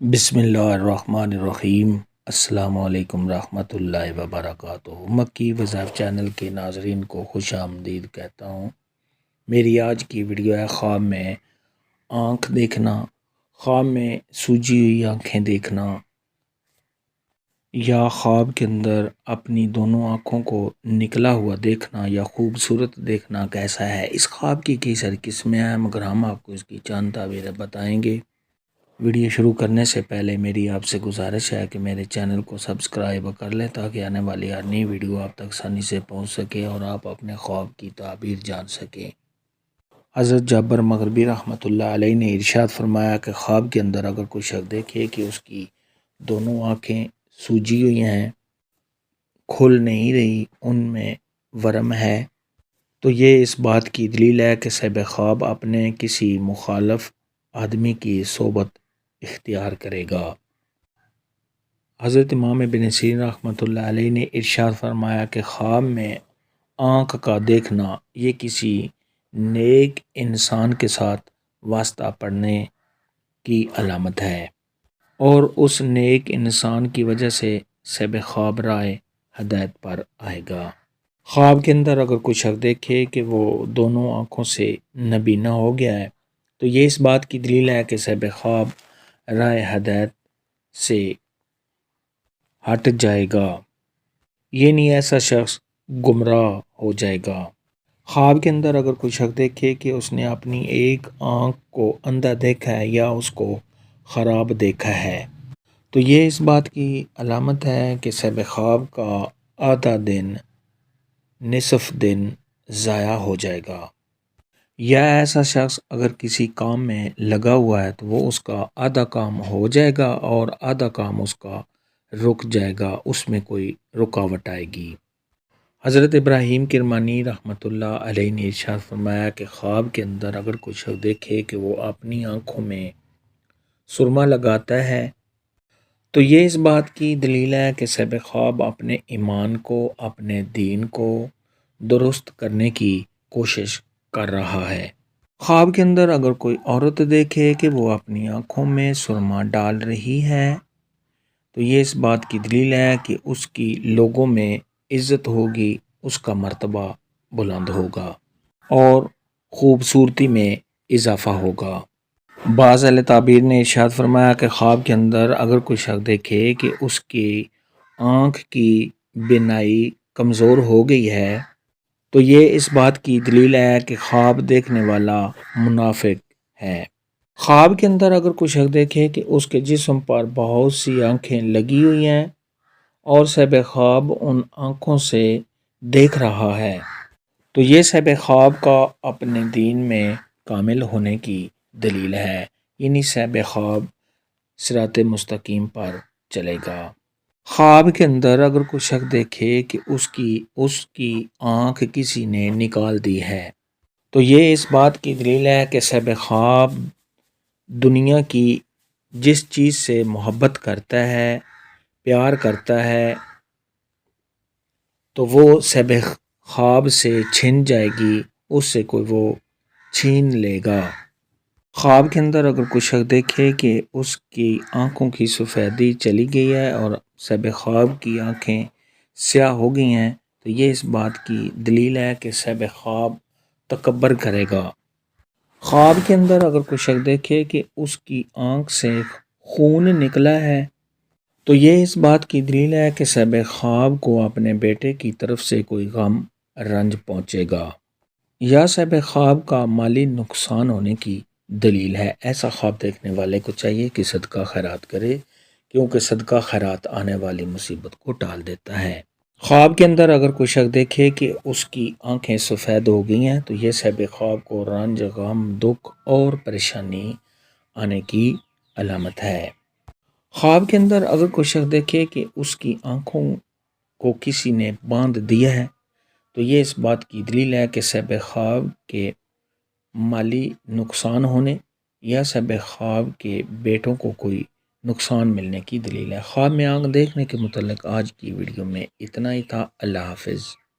بسم اللہ الرحمن الرحیم۔ السلام علیکم ورحمۃ اللہ وبرکاتہ۔ مکی وظائف چینل کے ناظرین کو خوش آمدید کہتا ہوں۔ میری آج کی ویڈیو ہے خواب میں آنکھ دیکھنا، خواب میں سوجی ہوئی آنکھیں دیکھنا یا خواب کے اندر اپنی دونوں آنکھوں کو نکلا ہوا دیکھنا یا خوبصورت دیکھنا کیسا ہے۔ اس خواب کی کئی ساری قسمیں ہیں مگر ہم آپ کو اس کی چند تعبیریں بتائیں گے۔ ویڈیو شروع کرنے سے پہلے میری آپ سے گزارش ہے کہ میرے چینل کو سبسکرائب کر لیں تاکہ آنے والی ہر نئی ویڈیو آپ تک آسانی سے پہنچ سکے اور آپ اپنے خواب کی تعبیر جان سکیں۔ حضرت جابر مغربی رحمۃ اللہ علیہ نے ارشاد فرمایا کہ خواب کے اندر اگر کوئی شخص دیکھے کہ اس کی دونوں آنکھیں سوجی ہوئی ہیں، کھل نہیں رہی، ان میں ورم ہے، تو یہ اس بات کی دلیل ہے کہ صاحب خواب اپنے کسی مخالف آدمی کی صحبت اختیار کرے گا۔ حضرت امام ابن سیرین رحمۃ اللہ علیہ نے ارشاد فرمایا کہ خواب میں آنکھ کا دیکھنا یہ کسی نیک انسان کے ساتھ واسطہ پڑنے کی علامت ہے اور اس نیک انسان کی وجہ سے صاحب خواب رائے ہدایت پر آئے گا۔ خواب کے اندر اگر کوئی شخص دیکھے کہ وہ دونوں آنکھوں سے نابینا ہو گیا ہے تو یہ اس بات کی دلیل ہے کہ صاحب خواب رائے ہدایت سے ہٹ جائے گا، یعنی ایسا شخص گمراہ ہو جائے گا۔ خواب کے اندر اگر کوئی شخص دیکھے کہ اس نے اپنی ایک آنکھ کو اندھا دیکھا ہے یا اس کو خراب دیکھا ہے تو یہ اس بات کی علامت ہے کہ صاحب خواب کا آدھا دن، نصف دن ضائع ہو جائے گا، یا ایسا شخص اگر کسی کام میں لگا ہوا ہے تو وہ اس کا آدھا کام ہو جائے گا اور آدھا کام اس کا رک جائے گا، اس میں کوئی رکاوٹ آئے گی۔ حضرت ابراہیم کرمانی رحمۃ اللہ علیہ نے ارشاد فرمایا کہ خواب کے اندر اگر کوئی شخص دیکھے کہ وہ اپنی آنکھوں میں سرما لگاتا ہے تو یہ اس بات کی دلیل ہے کہ صاحب خواب اپنے ایمان کو، اپنے دین کو درست کرنے کی کوشش کر رہا ہے۔ خواب کے اندر اگر کوئی عورت دیکھے کہ وہ اپنی آنکھوں میں سرما ڈال رہی ہے تو یہ اس بات کی دلیل ہے کہ اس کی لوگوں میں عزت ہوگی، اس کا مرتبہ بلند ہوگا اور خوبصورتی میں اضافہ ہوگا۔ بعض اہل تعبیر نے ارشاد فرمایا کہ خواب کے اندر اگر کوئی شخص دیکھے کہ اس کی آنکھ کی بینائی کمزور ہو گئی ہے تو یہ اس بات کی دلیل ہے کہ خواب دیکھنے والا منافق ہے۔ خواب کے اندر اگر کوئی شخص دیکھے کہ اس کے جسم پر بہت سی آنکھیں لگی ہوئی ہیں اور صاحب خواب ان آنکھوں سے دیکھ رہا ہے تو یہ صاحب خواب کا اپنے دین میں کامل ہونے کی دلیل ہے، یعنی صاحب خواب صراط مستقیم پر چلے گا۔ خواب کے اندر اگر کوئی شخص دیکھے کہ اس کی آنکھ کسی نے نکال دی ہے تو یہ اس بات کی دلیل ہے کہ صاحب خواب دنیا کی جس چیز سے محبت کرتا ہے، پیار کرتا ہے تو وہ صاحب خواب سے چھن جائے گی، اس سے کوئی وہ چھین لے گا۔ خواب کے اندر اگر کوئی شخص دیکھے کہ اس کی آنکھوں کی سفیدی چلی گئی ہے اور صاحب خواب کی آنکھیں سیاہ ہو گئی ہیں تو یہ اس بات کی دلیل ہے کہ صاحب خواب تکبر کرے گا۔ خواب کے اندر اگر کوئی شخص دیکھے کہ اس کی آنکھ سے خون نکلا ہے تو یہ اس بات کی دلیل ہے کہ صاحب خواب کو اپنے بیٹے کی طرف سے کوئی غم رنج پہنچے گا یا صاحب خواب کا مالی نقصان ہونے کی دلیل ہے۔ ایسا خواب دیکھنے والے کو چاہیے کہ صدقہ خیرات کرے کیونکہ صدقہ خیرات آنے والی مصیبت کو ٹال دیتا ہے۔ خواب کے اندر اگر کوئی شخص دیکھے کہ اس کی آنکھیں سفید ہو گئی ہیں تو یہ صاحب خواب کو رنج، غم، دکھ اور پریشانی آنے کی علامت ہے۔ خواب کے اندر اگر کوئی شخص دیکھے کہ اس کی آنکھوں کو کسی نے باندھ دیا ہے تو یہ اس بات کی دلیل ہے کہ صاحب خواب کے مالی نقصان ہونے یا صاحب خواب کے بیٹوں کو کوئی نقصان ملنے کی دلیل ہے۔ خواب میں آنکھ دیکھنے کے متعلق آج کی ویڈیو میں اتنا ہی تھا۔ اللہ حافظ۔